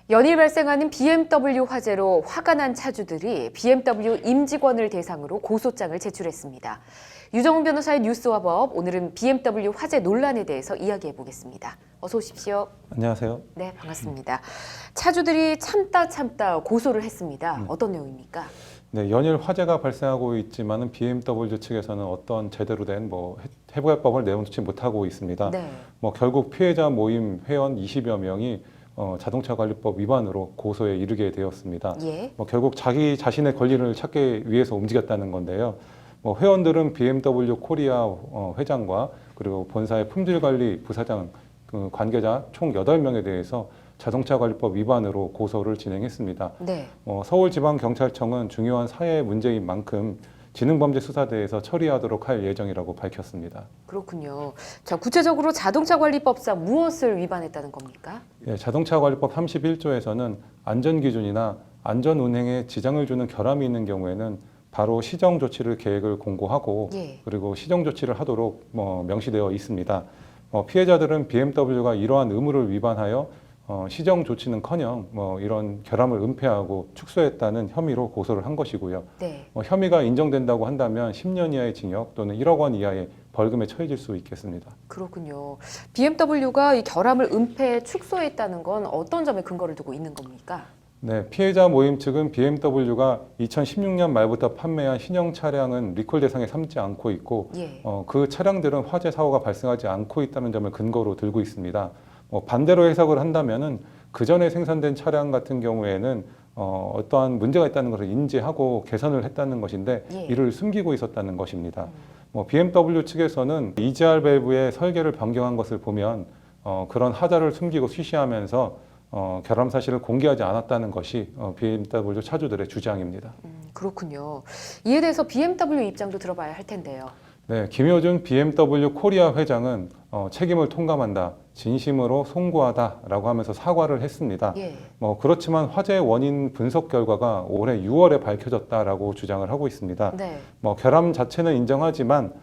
연일 발생하는 BMW 화재로 화가 난 차주들이 BMW 임직원을 대상으로 고소장을 제출했습니다. 유정훈 변호사의 뉴스와 법, 오늘은 BMW 화재 논란에 대해서 이야기해 보겠습니다. 어서 오십시오. 안녕하세요. 네, 반갑습니다. 차주들이 참다 고소를 했습니다. 어떤 내용입니까? 네, 연일 화재가 발생하고 있지만은 BMW 측에서는 어떤 제대로 된 해부해법을 내놓지 못하고 있습니다. 네. 결국 피해자 모임 회원 20여 명이 자동차관리법 위반으로 고소에 이르게 되었습니다. 예. 결국 자기 자신의 권리를 찾기 위해서 움직였다는 건데요. 회원들은 BMW 코리아 회장과 그리고 본사의 품질관리 부사장 관계자 총 8명에 대해서 자동차관리법 위반으로 고소를 진행했습니다. 네. 서울지방경찰청은 중요한 사회 문제인 만큼 지능범죄수사대에서 처리하도록 할 예정이라고 밝혔습니다. 그렇군요. 자, 구체적으로 자동차관리법상 무엇을 위반했다는 겁니까? 예, 자동차관리법 31조에서는 안전기준이나 안전운행에 지장을 주는 결함이 있는 경우에는 바로 시정조치를 계획을 공고하고 예. 그리고 시정조치를 하도록 명시되어 있습니다. 피해자들은 BMW가 이러한 의무를 위반하여 시정 조치는커녕 이런 결함을 은폐하고 축소했다는 혐의로 고소를 한 것이고요. 네. 혐의가 인정된다고 한다면 10년 이하의 징역 또는 1억 원 이하의 벌금에 처해질 수 있겠습니다. 그렇군요. BMW가 이 결함을 은폐 축소했다는 건 어떤 점에 근거를 두고 있는 겁니까? 네, 피해자 모임 측은 BMW가 2016년 말부터 판매한 신형 차량은 리콜 대상에 삼지 않고 있고 예. 그 차량들은 화재 사고가 발생하지 않고 있다는 점을 근거로 들고 있습니다. 반대로 해석을 한다면은 그 전에 생산된 차량 같은 경우에는 어떠한 문제가 있다는 것을 인지하고 개선을 했다는 것인데 예. 이를 숨기고 있었다는 것입니다. BMW 측에서는 EGR 밸브의 설계를 변경한 것을 보면 그런 하자를 숨기고 쉬쉬하면서 결함 사실을 공개하지 않았다는 것이 BMW 차주들의 주장입니다. 그렇군요. 이에 대해서 BMW 입장도 들어봐야 할 텐데요. 네, 김효준 BMW 코리아 회장은 책임을 통감한다, 진심으로 송구하다라고 하면서 사과를 했습니다. 예. 그렇지만 화재 원인 분석 결과가 올해 6월에 밝혀졌다라고 주장을 하고 있습니다. 네. 결함 자체는 인정하지만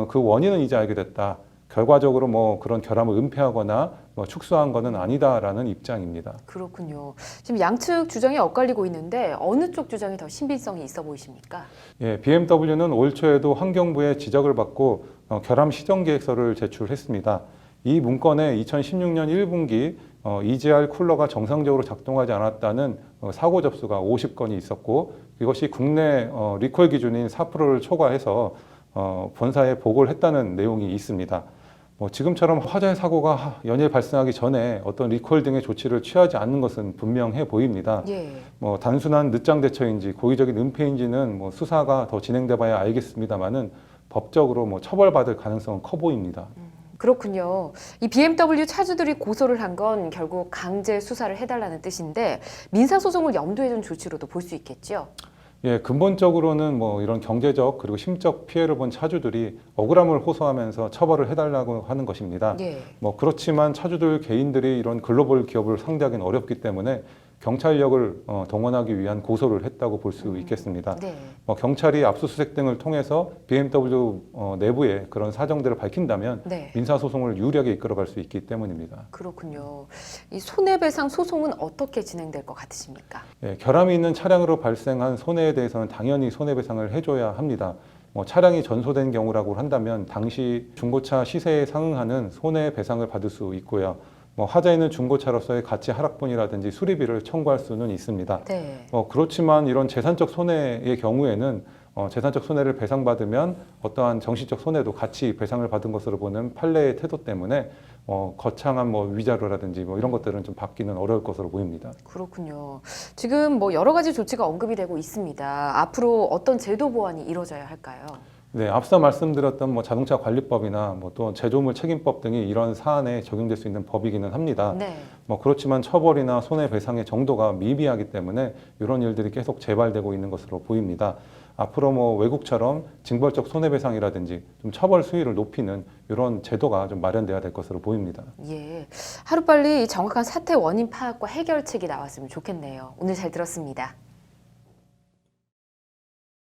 그 원인은 이제 알게 됐다. 결과적으로 그런 결함을 은폐하거나 축소한 것은 아니다라는 입장입니다. 그렇군요. 지금 양측 주장이 엇갈리고 있는데 어느 쪽 주장이 더 신빙성이 있어 보이십니까? 예, BMW는 올 초에도 환경부의 지적을 받고 결함 시정 계획서를 제출했습니다. 이 문건에 2016년 1분기 EGR 쿨러가 정상적으로 작동하지 않았다는 사고 접수가 50건이 있었고 이것이 국내 리콜 기준인 4%를 초과해서 본사에 보고를 했다는 내용이 있습니다. 지금처럼 화재 사고가 연일 발생하기 전에 어떤 리콜 등의 조치를 취하지 않는 것은 분명해 보입니다. 예. 단순한 늦장 대처인지 고의적인 은폐인지는 수사가 더 진행돼 봐야 알겠습니다만은 법적으로 처벌받을 가능성은 커 보입니다. 그렇군요. 이 BMW 차주들이 고소를 한 건 결국 강제 수사를 해달라는 뜻인데 민사소송을 염두에 둔 조치로도 볼 수 있겠죠? 예, 근본적으로는 이런 경제적 그리고 심적 피해를 본 차주들이 억울함을 호소하면서 처벌을 해달라고 하는 것입니다. 예. 그렇지만 차주들 개인들이 이런 글로벌 기업을 상대하기는 어렵기 때문에 경찰력을 동원하기 위한 고소를 했다고 볼 수 있겠습니다. 네. 경찰이 압수수색 등을 통해서 BMW 내부의 그런 사정들을 밝힌다면 네. 민사소송을 유리하게 이끌어갈 수 있기 때문입니다. 그렇군요. 이 손해배상 소송은 어떻게 진행될 것 같으십니까? 예, 결함이 있는 차량으로 발생한 손해에 대해서는 당연히 손해배상을 해줘야 합니다. 차량이 전소된 경우라고 한다면 당시 중고차 시세에 상응하는 손해배상을 받을 수 있고요. 화재는 중고차로서의 가치 하락분이라든지 수리비를 청구할 수는 있습니다. 네. 그렇지만 이런 재산적 손해의 경우에는 재산적 손해를 배상받으면 어떠한 정신적 손해도 같이 배상을 받은 것으로 보는 판례의 태도 때문에 거창한 위자료라든지 이런 것들은 좀 받기는 어려울 것으로 보입니다. 그렇군요. 지금 여러 가지 조치가 언급이 되고 있습니다. 앞으로 어떤 제도 보완이 이루어져야 할까요? 네, 앞서 말씀드렸던 자동차 관리법이나 또 제조물 책임법 등이 이런 사안에 적용될 수 있는 법이기는 합니다. 네. 그렇지만 처벌이나 손해배상의 정도가 미비하기 때문에 이런 일들이 계속 재발되고 있는 것으로 보입니다. 앞으로 외국처럼 징벌적 손해배상이라든지 좀 처벌 수위를 높이는 이런 제도가 좀 마련돼야 될 것으로 보입니다. 예. 하루빨리 정확한 사태 원인 파악과 해결책이 나왔으면 좋겠네요. 오늘 잘 들었습니다.